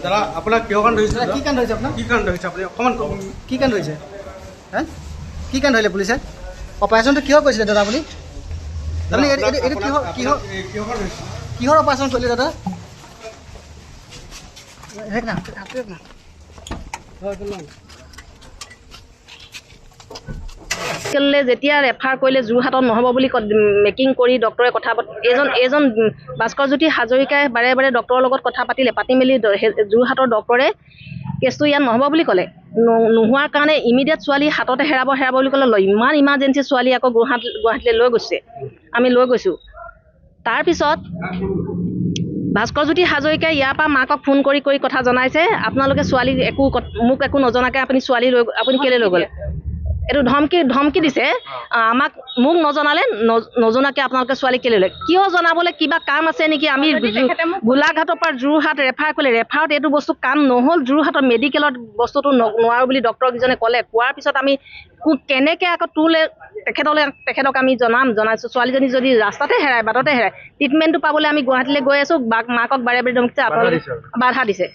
দাদা আপোনাক কিয় কাণ্ড হৈছে? কি কাণ্ড হৈছে আপোনাৰ? কি কাণ্ড হৈছে আপুনি অকণমান কওক। কি কাণ্ড হৈছে? হে কি কাণ্ড ধৰিলে পুলিচে? অপাৰেশ্যনটো কিহৰ কৰিছিলে দাদা আপুনি? আপুনি এইটো কিহৰ অপাৰেশ্যন কৰিলে দাদা? যেতিয়া ৰেফাৰ কৰিলে যোৰহাটত নহ'ব বুলি মেকিং কৰি ডক্টৰে কথা এজন ভাস্কৰজ্যোতি হাজৰিকাই বাৰে বাৰে ডক্টৰৰ লগত কথা পাতি মেলি যোৰহাটৰ ডক্টৰে কেছটো ইয়াত নহ'ব বুলি ক'লে। নোহোৱাৰ কাৰণে ইমিডিয়েট ছোৱালী হাততে হেৰাব বুলি ক'লে ইমান ইমাৰ্জেঞ্চি ছোৱালী আকৌ গুৱাহাটীলৈ লৈ গৈছে। আমি লৈ গৈছোঁ। তাৰপিছত ভাস্কৰজ্যোতি হাজৰিকাই ইয়াৰ পৰা মাকক ফোন কৰি কথা জনাইছে, আপোনালোকে ছোৱালী মোক একো নজনাকৈ আপুনি কেলৈ লৈ গ'লে? এইটো ধমকি দিছে মোক নজনাকৈ আপোনালোকে ছোৱালী কেলৈ লৈ? কিয় জনাবলৈ কিবা কাম আছে নেকি? আমি গোলাঘাটৰ পৰা যোৰহাট ৰেফাৰ কৰিলে, ৰেফাৰত এইটো বস্তু কাম নহ'ল। যোৰহাটৰ মেডিকেলত বস্তুটো নোৱাৰোঁ বুলি ডক্টৰকেইজনে ক'লে। কোৱাৰ পিছত আমি কেনেকৈ আকৌ তেখেতক আমি জনাইছোঁ ছোৱালীজনী যদি ৰাস্তাতে হেৰায়, বাটতে হেৰায়, ট্ৰিটমেণ্টটো পাবলৈ আমি গুৱাহাটীলৈ গৈ আছোঁ। মাকক বাৰে বাৰে ধমকিছে, আপোনালোকে বাধা দিছে।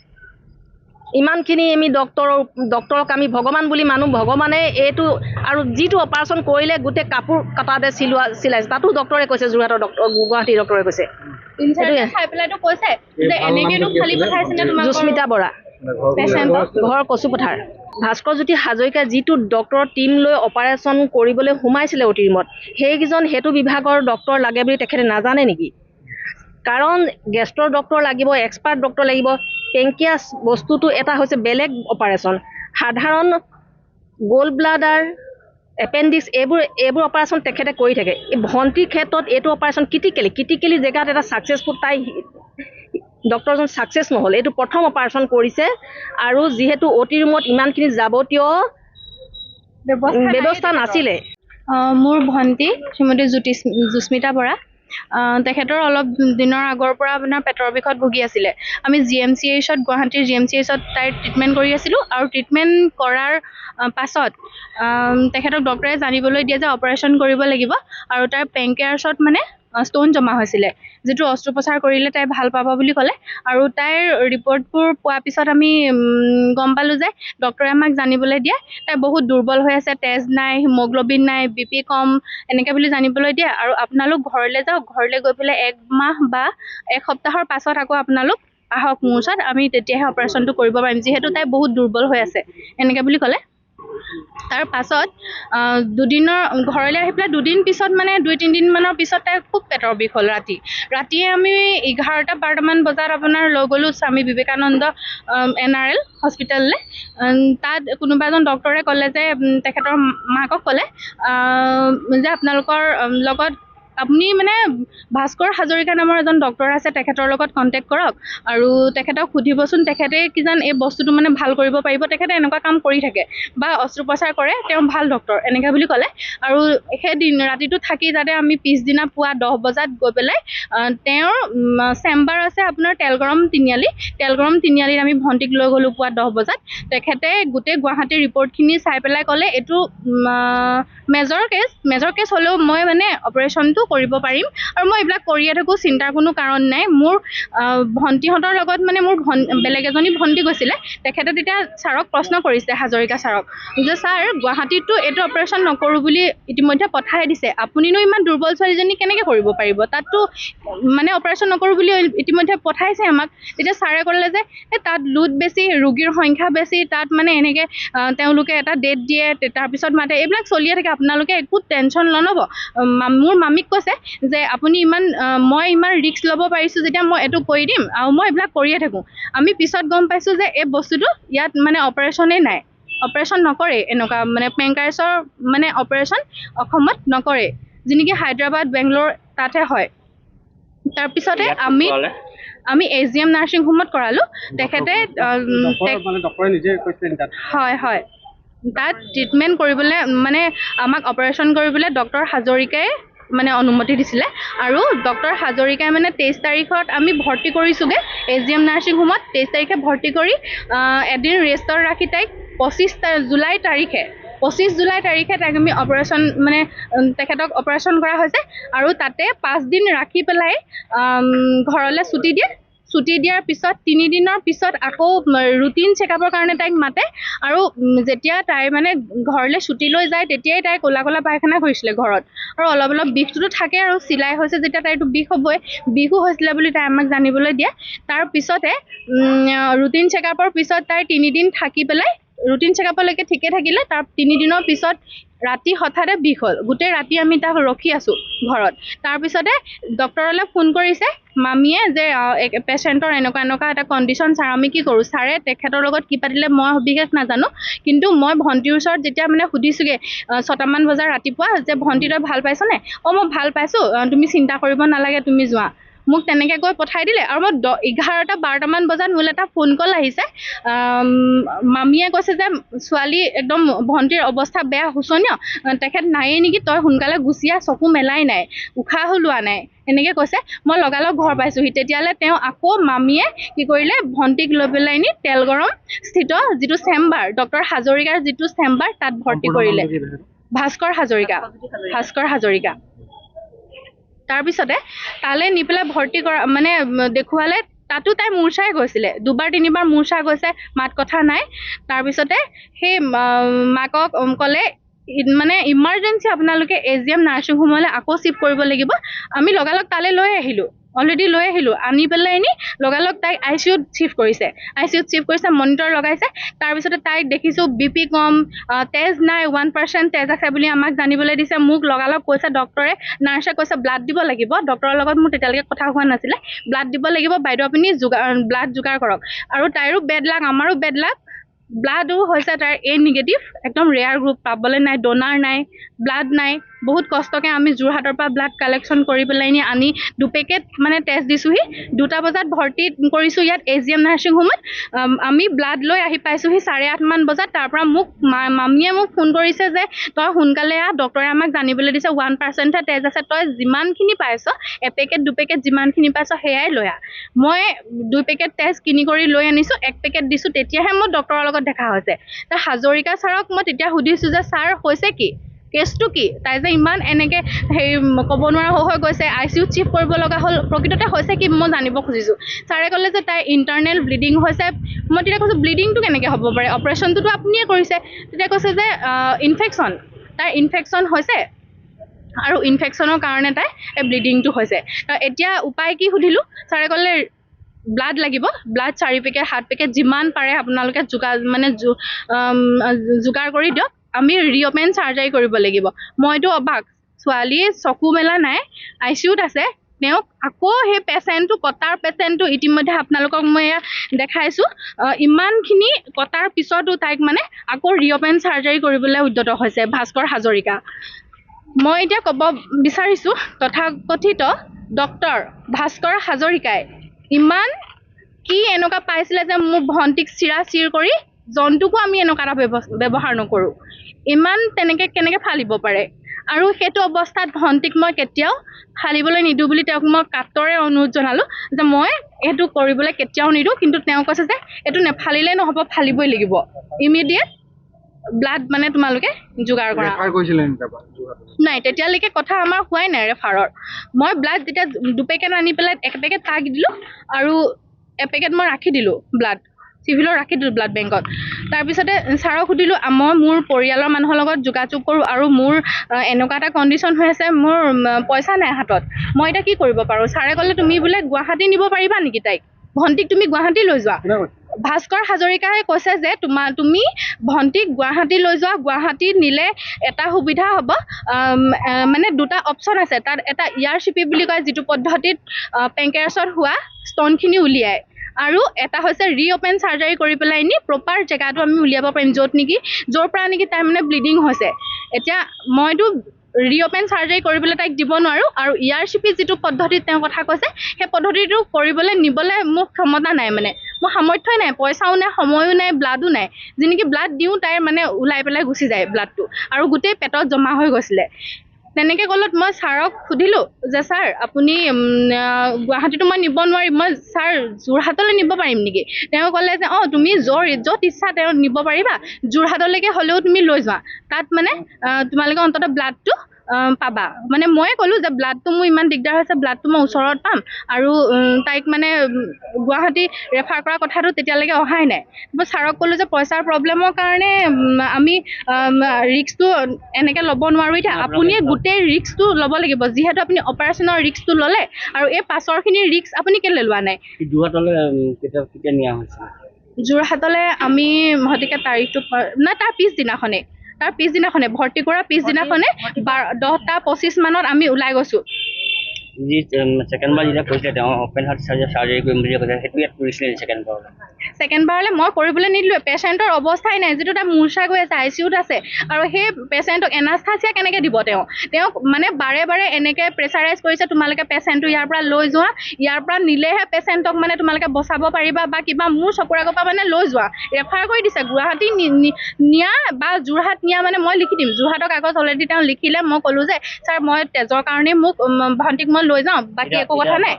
ইমানখিনি আমি ডক্টৰক আমি ভগৱান বুলি মানুহ। ভগৱানে এইটো আৰু যিটো অপাৰেশ্যন কৰিলে গোটেই কাপোৰ কটাতে চিলাইছে, তাতো ডক্টৰে কৈছে, যোৰহাটৰ গুৱাহাটী ডক্টৰে কৈছে। জুস্মিতা বৰা, ঘৰ কচুপথাৰ। ভাস্কৰজ্যোতি হাজৰিকাই যিটো ডক্টৰৰ টীম লৈ অপাৰেশ্যন কৰিবলৈ সোমাইছিলে অ' টি ৰুমত, সেইটো বিভাগৰ ডক্টৰ লাগে বুলি তেখেতে নাজানে নেকি? কাৰণ গেষ্ট্ৰৰ ডক্টৰ লাগিব, এক্সপাৰ্ট ডক্টৰ লাগিব। পেংকিয়াছ বস্তুটো এটা হৈছে বেলেগ অপাৰেশ্যন। সাধাৰণ গ'ল্ড ব্লাডাৰ, এপেণ্ডিক্স এইবোৰ অপাৰেশ্যন তেখেতে কৰি থাকে। এই ভণ্টিৰ ক্ষেত্ৰত এইটো অপাৰেশ্যন ক্ৰিটিকেলি জেগাত এটা ছাকচেছফুল, ডক্টৰজন ছাকচেছ নহ'ল। এইটো প্ৰথম অপাৰেশ্যন কৰিছে আৰু যিহেতু অ' টি ৰুমত ইমানখিনি যাৱতীয় ব্যৱস্থা নাছিলে। মোৰ ভণ্টি শ্ৰীমতী জুস্মিতা বৰা, তেখেতৰ অলপ দিনৰ আগৰ পৰা আপোনাৰ পেটৰ বিষত ভুগি আছিলে। আমি গুৱাহাটীৰ GMCHত তাইৰ ট্ৰিটমেণ্ট কৰি আছিলোঁ আৰু ট্ৰিটমেণ্ট কৰাৰ পাছত তেখেতক ডক্টৰে জানিবলৈ দিয়ে যে অপাৰেশ্যন কৰিব লাগিব আৰু তাইৰ পেংকেয়াৰ্ছত মানে ষ্ট'ন জমা হৈছিলে, যিটো অস্ত্ৰোপচাৰ কৰিলে তাই ভাল পাব বুলি ক'লে। আৰু তাইৰ ৰিপৰ্টবোৰ পোৱাৰ পিছত আমি গম পালোঁ যে ডক্টৰে আমাক জানিবলৈ দিয়ে তাই বহুত দুৰ্বল হৈ আছে, তেজ নাই, হিমোগ্ল'বিন নাই, BP কম, এনেকৈ বুলি জানিবলৈ দিয়ে। আৰু আপোনালোক ঘৰলৈ যাওক, ঘৰলৈ গৈ পেলাই 1 মাহ বা 1 সপ্তাহৰ পাছত আকৌ আপোনালোক আহক মোৰ ওচৰত, আমি তেতিয়াহে অপাৰেশ্যনটো কৰিব পাৰিম, যিহেতু তাই বহুত দুৰ্বল হৈ আছে, এনেকৈ বুলি ক'লে। তাৰ পাছত ঘৰলৈ আহি পেলাই 2 দিন পিছত, মানে 2-3 দিনমানৰ পিছত তাইৰ খুব পেটৰ বিষ হ'ল। ৰাতিয়ে আমি 11-12মান বজাত আপোনাৰ লৈ গ'লোঁ স্বামী বিবেকানন্দ NRL হস্পিটেললৈ। তাত কোনোবা এজন ডক্টৰে ক'লে যে তেখেতৰ মাকক ক'লে যে আপোনালোকৰ লগত আপুনি মানে ভাস্কৰ হাজৰিকা নামৰ এজন ডক্টৰ আছে, তেখেতৰ লগত কণ্টেক্ট কৰক আৰু তেখেতক সুধিবচোন, তেখেতে কিজান এই বস্তুটো মানে ভাল কৰিব পাৰিব, তেখেতে এনেকুৱা কাম কৰি থাকে বা অস্ত্ৰোপচাৰ কৰে, তেওঁ ভাল ডক্টৰ, এনেকৈ বুলি ক'লে। আৰু সেই ৰাতিটো থাকি যাতে আমি পিছদিনা পুৱা 10 বজাত গৈ পেলাই তেওঁৰ চেম্বাৰ আছে আপোনাৰ তেলগৰম তিনিআলিত আমি ভণ্টিক লৈ গ'লোঁ পুৱা 10 বজাত। তেখেতে গোটেই গুৱাহাটীৰ ৰিপৰ্টখিনি চাই পেলাই ক'লে এইটো মেজৰ কেছ হ'লেও মই মানে অপাৰেশ্যনটো কৰিব পাৰিম আৰু মই এইবিলাক কৰিয়ে থাকোঁ, চিন্তাৰ কোনো কাৰণ নাই। মোৰ ভণ্টিহঁতৰ লগত মানে মোৰ বেলেগ এজনী ভণ্টি গৈছিলে। তেখেতে তেতিয়া ছাৰক প্ৰশ্ন কৰিছে, হাজৰিকা ছাৰক, যে ছাৰ গুৱাহাটীততো এইটো অপাৰেশ্যন নকৰোঁ বুলি ইতিমধ্যে পঠাই দিছে, আপুনিনো ইমান দুৰ্বল ছোৱালীজনী কেনেকৈ কৰিব পাৰিব? তাততো মানে অপাৰেশ্যন নকৰোঁ বুলি ইতিমধ্যে পঠাইছে আমাক। তেতিয়া ছাৰে ক'লে যে তাত লোড বেছি, ৰোগীৰ সংখ্যা বেছি, তাত মানে এনেকৈ তেওঁলোকে এটা ডেট দিয়ে, তাৰপিছত মাতে, এইবিলাক চলিয়ে থাকে, আপোনালোকে একো টেনশ্যন নল'ব। মোৰ মামীক কৈছে যে মই ইমান ৰিস্ক ল'ব পাৰিছোঁ যেতিয়া মই এইটো কৰি দিম আৰু মই এইবিলাক কৰিয়ে থাকোঁ। আমি পিছত গম পাইছোঁ যে এই বস্তুটো ইয়াত মানে অপাৰেশ্যনেই নাই, অপাৰেশ্যন নকৰে, এনেকুৱা মানে পেংকাৰ্ছৰ মানে অপাৰেশ্যন অসমত নকৰে, যি নেকি হায়দৰাবাদ, বেংগলোৰ তাতহে হয়। তাৰপিছতে আমি SGM নাৰ্ছিং হোমত কৰালোঁ। তেখেতে হয় তাত ট্ৰিটমেণ্ট কৰিবলৈ মানে আমাক অপাৰেশ্যন কৰিবলৈ ডক্টৰ হাজৰিকাই মানে অনুমতি দিছিলে আৰু ডক্টৰ হাজৰিকাই মানে 23 তাৰিখত আমি ভৰ্তি কৰিছোঁগৈ SGM নাৰ্ছিং হোমত। 23 তাৰিখে ভৰ্তি কৰি এদিন ৰেষ্টত ৰাখি তাইক 25 জুলাই তাৰিখে তাইক আমি অপাৰেশ্যন মানে তেখেতক অপাৰেশ্যন কৰা হৈছে আৰু তাতে 5 দিন ৰাখি পেলাই ঘৰলৈ ছুটি দিয়ে। ছুটি দিয়াৰ পিছত 3 দিনৰ পিছত আকৌ ৰুটিন চেকআপৰ কাৰণে তাইক মাতে আৰু যেতিয়া তাই মানে ঘৰলৈ ছুটি লৈ যায় তেতিয়াই তাই ক'লা ক'লা পায়খানা কৰিছিলে ঘৰত আৰু অলপ অলপ বিষটোতো থাকে আৰু চিলাই হৈছে যেতিয়া তাইতো বিষ হ'বই বিহু হৈছিলে বুলি তাই আমাক জানিবলৈ দিয়ে তাৰ পিছতে ৰুটিন চেকআপৰ পিছত তাই 3 দিন থাকি পেলাই ৰুটিন চেকআপলৈকে ঠিকে থাকিলে তাৰ 3 দিনৰ পিছত ৰাতি হঠাতে বিষ হ'ল গোটেই ৰাতি আমি তাক ৰখি আছোঁ ঘৰত তাৰপিছতে ডক্টৰলৈ ফোন কৰিছে মামীয়ে যে পেচেণ্টৰ এনেকুৱা এটা কণ্ডিশ্যন ছাৰ আমি কি কৰোঁ ছাৰে তেখেতৰ লগত কি পাতিলে মই বিশেষ নাজানো কিন্তু মই ভণ্টিৰ ওচৰত যেতিয়া মানে সুধিছোঁগৈ 6টামান বজাৰ ৰাতিপুৱা যে ভণ্টি তই ভাল পাইছনে মই ভাল পাইছোঁ তুমি চিন্তা কৰিব নালাগে তুমি যোৱা মোক তেনেকৈ কৈ পঠাই দিলে আৰু মই 11-12টামান বজাত মোলৈ এটা ফোন কল আহিছে মামীয়ে কৈছে যে ছোৱালী একদম ভণ্টিৰ অৱস্থা বেয়া শোচনীয় তেখেত নায়েই নেকি তই সোনকালে গুচি আহ চকু মেলাই নাই উশাহো লোৱা নাই এনেকৈ কৈছে মই লগালগ ঘৰ পাইছোঁহি তেতিয়ালৈ তেওঁ আকৌ মামীয়ে কি কৰিলে ভণ্টিক লৈ পেলাই নি তেলগৰম স্থিত যিটো চেম্বাৰ ডক্টৰ হাজৰিকাৰ যিটো চেম্বাৰ তাত ভৰ্তি কৰিলে ভাস্কৰ হাজৰিকা তাৰপিছতে তালৈ নি পেলাই ভৰ্তি কৰা মানে দেখুৱালে তাতো তাই মূৰ্ছাই গৈছিলে 2-3বাৰ মূৰ্ছা গৈছে মাত কথা নাই তাৰপিছতে সেই মাকক ক'লে মানে ইমাৰ্জেঞ্চি আপোনালোকে AGM নাৰ্ছিং হোমলৈ আকৌ চিফ্ট কৰিব লাগিব আমি লগালগ তালৈ লৈ আহিলোঁ অলৰেডি লৈ আহিলোঁ আনি পেলাই নি লগালগ তাইক ICUত চিফ্ট কৰিছে মনিটৰ লগাইছে তাৰপিছতে তাইক দেখিছোঁ BP কম তেজ নাই 1% তেজ আছে বুলি আমাক জানিবলৈ দিছে মোক লগালগ কৈছে ডক্টৰে নাৰ্ছে কৈছে ব্লাড দিব লাগিব ডক্টৰৰ লগত মোৰ তেতিয়ালৈকে কথা হোৱা নাছিলে ব্লাড দিব লাগিব বাইদেউ আপুনি ব্লাড যোগাৰ কৰক আৰু তাইৰো বেড লাক আমাৰো বেড লাক ব্লাডো হৈছে তাইৰ A নিগেটিভ একদম ৰেয়াৰ গ্ৰুপ পাবলৈ নাই ডোনাৰ নাই ব্লাড নাই বহুত কষ্টকৈ আমি যোৰহাটৰ পৰা ব্লাড কালেকশ্যন কৰি পেলাই নি আনি 2 পেকেট মানে টেষ্ট দিছোঁহি 2টা বজাত ভৰ্তি কৰিছোঁ ইয়াত AGM নাৰ্ছিং হোমত আমি ব্লাড লৈ আহি পাইছোঁহি 8:30মান বজাত তাৰ পৰা মোক মামীয়ে মোক ফোন কৰিছে যে তই সোনকালে আহ ডক্টৰে আমাক জানিবলৈ দিছে 1%হে তেজ আছে তই যিমানখিনি পাইছ এপেকেট 2 পেকেট যিমানখিনি পাইছ সেয়াই লৈ আহ মই 2 পেকেট তেজ কিনি কৰি লৈ আনিছোঁ 1 পেকেট দিছোঁ তেতিয়াহে মই ডক্টৰৰ লগত দেখা হৈছে তাৰ হাজৰিকা ছাৰক মই তেতিয়া সুধিছোঁ যে ছাৰ হৈছে কি কেছটো কি তাই যে ইমান এনেকৈ হেৰি ক'ব নোৱাৰা হৈ গৈছে ICUত চিফ্ট কৰিব লগা হ'ল প্ৰকৃততে হৈছে কি মই জানিব খুজিছোঁ ছাৰে ক'লে যে তাই ইণ্টাৰনেল ব্লিডিং হৈছে মই তেতিয়া কৈছোঁ ব্লিডিংটো কেনেকৈ হ'ব পাৰে অপাৰেশ্যনটোতো আপুনিয়ে কৰিছে তেতিয়া কৈছে যে তাই ইনফেকশ্যন হৈছে আৰু ইনফেকশ্যনৰ কাৰণে তাই এই ব্লিডিংটো হৈছে এতিয়া উপায় কি সুধিলোঁ ছাৰে ক'লে ব্লাড লাগিব ব্লাড 4 পেকেট 7 পেকেট যিমান পাৰে আপোনালোকে যোগাৰ কৰি দিয়ক আমি ৰিঅপেন চাৰ্জাৰী কৰিব লাগিব মইতো অবাক ছোৱালীয়ে চকু মেলা নাই ICUত আছে তেওঁক আকৌ সেই কটাৰ পেচেণ্টটো ইতিমধ্যে আপোনালোকক মই দেখাইছোঁ ইমানখিনি কটাৰ পিছতো তাইক মানে আকৌ ৰিঅপেন চাৰ্জাৰী কৰিবলৈ উদ্যত হৈছে ভাস্কৰ হাজৰিকা মই এতিয়া ক'ব বিচাৰিছোঁ তথাকথিত ডক্টৰ ভাস্কৰ হাজৰিকাই ইমান কি এনেকুৱা পাইছিলে যে মোৰ ভণ্টিক চিৰ কৰি জন্তুকো আমি এনেকুৱা এটা ব্যৱহাৰ নকৰোঁ ইমান তেনেকৈ কেনেকৈ ফালিব পাৰে আৰু সেইটো অৱস্থাত ভণ্টিক মই কেতিয়াও ফালিবলৈ নিদিওঁ বুলি তেওঁক মই কাটৰে অনুৰোধ জনালোঁ যে মই এইটো কৰিবলৈ কেতিয়াও নিদিওঁ কিন্তু তেওঁ কৈছে যে এইটো নেফালিলে নহ'ব ফালিবই লাগিব ইমিডিয়েট ব্লাড মানে তোমালোকে যোগাৰ কৰা নাই তেতিয়ালৈকে কথা আমাৰ হোৱাই নাই ৰেফাৰৰ মই ব্লাড যেতিয়া 2 পেকেট আনি পেলাই 1 পেকেট তাক দিলোঁ আৰু 1 পেকেট মই ৰাখি দিলোঁ ব্লাড চিভিলত ৰাখি দিলোঁ ব্লাড বেংকত তাৰপিছতে ছাৰক সুধিলোঁ মই মোৰ পৰিয়ালৰ মানুহৰ লগত যোগাযোগ কৰোঁ আৰু মোৰ এনেকুৱা এটা কণ্ডিশ্যন হৈ আছে মোৰ পইচা নাই হাতত মই এতিয়া কি কৰিব পাৰোঁ ছাৰে ক'লে তুমি বোলে গুৱাহাটী নিব পাৰিবা নেকি তাইক ভণ্টিক তুমি গুৱাহাটী লৈ যোৱা ভাস্কৰ হাজৰিকাই কৈছে যে তুমি ভণ্টিক গুৱাহাটী লৈ যোৱা গুৱাহাটী নিলে এটা সুবিধা হ'ব মানে 2টা অপশ্যন আছে তাত এটা ERCP বুলি কয় যিটো পদ্ধতিত পেংকেৰাছত হোৱা ষ্টনখিনি উলিয়ায় আৰু এটা হৈছে ৰিঅপেন চাৰ্জাৰী কৰি পেলাই নি প্ৰপাৰ জেগাটো আমি উলিয়াব পাৰিম য'ৰ পৰা নেকি তাই মানে ব্লিডিং হৈছে এতিয়া মইতো ৰিঅপেন চাৰ্জাৰী কৰিবলৈ তাইক দিব নোৱাৰোঁ আৰু ERCP যিটো পদ্ধতিত তেওঁ কথা কৈছে সেই পদ্ধতিটো কৰিবলৈ নিবলৈ মোৰ ক্ষমতা নাই মানে মোৰ সামৰ্থ্যই নাই পইচাও নাই সময়ো নাই ব্লাডো নাই যেনেকৈ ব্লাড দিওঁ তাইৰ মানে ওলাই পেলাই গুচি যায় ব্লাডটো আৰু গোটেই পেটত জমা হৈ গৈছিলে তেনেকৈ ক'লত মই ছাৰক সুধিলোঁ যে ছাৰ আপুনি গুৱাহাটীতো মই নিব নোৱাৰিম মই ছাৰ যোৰহাটলৈ নিব পাৰিম নেকি তেওঁ ক'লে যে তুমি য'ত ইচ্ছা তেওঁ নিব পাৰিবা যোৰহাটলৈকে হ'লেও তুমি লৈ যোৱা তাত মানে তোমালোকে অন্ততঃ ব্লাডটো পাবা মানে মই ক'লোঁ যে ব্লাডটো মোৰ ইমান দিগদাৰ হৈছে ব্লাডটো মই ওচৰত পাম আৰু তাইক মানে গুৱাহাটী ৰেফাৰ কৰা কথাটো তেতিয়ালৈকে অহাই নাই মই ছাৰক ক'লোঁ যে পইচাৰ প্ৰব্লেমৰ কাৰণে আমি ৰিস্কটো এনেকৈ ল'ব নোৱাৰোঁ এতিয়া আপুনিয়ে গোটেই ৰিস্কটো ল'ব লাগিব যিহেতু আপুনি অপাৰেশ্যনৰ ৰিস্কটো ল'লে আৰু এই পাছৰখিনি ৰিস্ক আপুনি কেলৈ লোৱা নাই যোৰহাটলৈ কেতিয়া নিয়া হৈছে যোৰহাটলৈ আমি সঠিকে তাৰিখটো নাই তাৰ পিছদিনাখনে ভৰ্তি কৰা পিছদিনাখনে 10:25 মানত আমি ওলাই গৈছোঁ যি ছেকেণ্ডবাৰ যেতিয়া কৈছিলে তেওঁ অপেন হাৰ্ট চাৰ্জাৰী কৰিম বুলি কৈছে সেইটো ইয়াত কৰিছিলে ছেকেণ্ডবাৰলৈ মই কৰিবলৈ নিদিলোঁ পেচেণ্টৰ অৱস্থাই নাই যিটো তাৰ মূৰ্ছা গৈ আছে ICUত আছে আৰু সেই পেচেণ্টক এনাস্থেচিয়া কেনেকৈ দিব তেওঁক মানে বাৰে বাৰে এনেকৈ প্ৰেছাৰাইজ কৰিছে তোমালোকে পেচেণ্টটো ইয়াৰ পৰা লৈ যোৱা ইয়াৰ পৰা নিলেহে পেচেণ্টক মানে তোমালোকে বচাব পাৰিবা বা কিবা মোৰ চকুৰ আগৰ পৰা মানে লৈ যোৱা ৰেফাৰ কৰি দিছে গুৱাহাটী নিয়া বা যোৰহাট নিয়া মানে মই লিখি দিম যোৰহাটৰ কাগজ অলৰেডি তেওঁ লিখিলে মই ক'লোঁ যে ছাৰ মই তেজৰ কাৰণেই মোক ভণ্টিক মই লৈ যাওঁ বাকী একো কথা নাই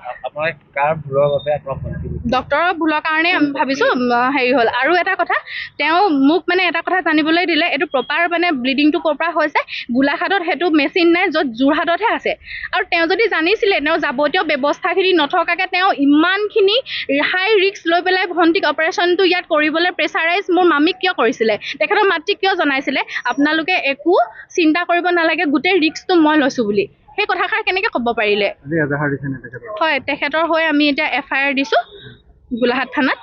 ডক্টৰৰ ভুলৰ কাৰণে আমি ভাবিছোঁ হেৰি হ'ল আৰু এটা কথা তেওঁ মোক মানে এটা কথা জানিবলৈ দিলে এইটো প্ৰপাৰ মানে ব্লিডিংটো ক'ৰ পৰা হৈছে গোলাঘাটত সেইটো মেচিন নাই য'ত যোৰহাটতহে আছে আৰু তেওঁ যদি জানিছিলে তেওঁ যাৱতীয় ব্যৱস্থাখিনি নথকাকৈ তেওঁ ইমানখিনি হাই ৰিস্ক লৈ পেলাই ভণ্টিক অপাৰেশ্যনটো ইয়াত কৰিবলৈ প্ৰেছাৰাইজ মোৰ মামীক কিয় কৰিছিলে তেখেতৰ মাতৃক কিয় জনাইছিলে আপোনালোকে একো চিন্তা কৰিব নালাগে গোটেই ৰিস্কটো মই লৈছোঁ বুলি সেই কথাষাৰ কেনেকৈ ক'ব পাৰিলে হয় তেখেতৰ হৈ আমি এতিয়া FIR দিছোঁ গোলাঘাট থানাত